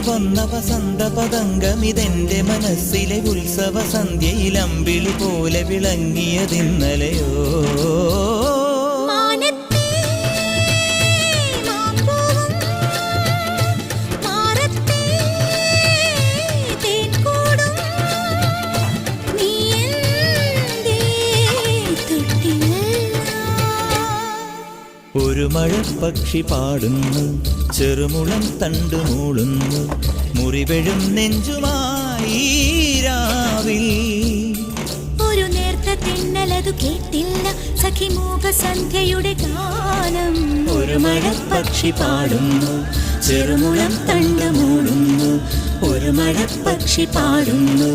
വന്ന വസന്ത പതംഗമിതെന്റെ മനസ്സിലെ ഉത്സവ സന്ധ്യയിൽ അമ്പിളി പോലെ വിളങ്ങിയതിന്നലെയോ. ഒരു മഴപ്പക്ഷി പാടുന്നു, ചെറുമുളം തണ്ടു മൂളുന്നു, മുറിവെഴും നെഞ്ചുമായി രാവിൽ. ഒരു നേർത്ത തിന്നലതു കേട്ടില്ല സഖിമൂക സന്ധ്യയുടെ ഗാനം. ഒരു മഴപ്പക്ഷി പാടുന്നു, ചെറുമുളം തണ്ടു മൂളുന്നു, ഒരു മഴപ്പക്ഷി പാടുന്നു.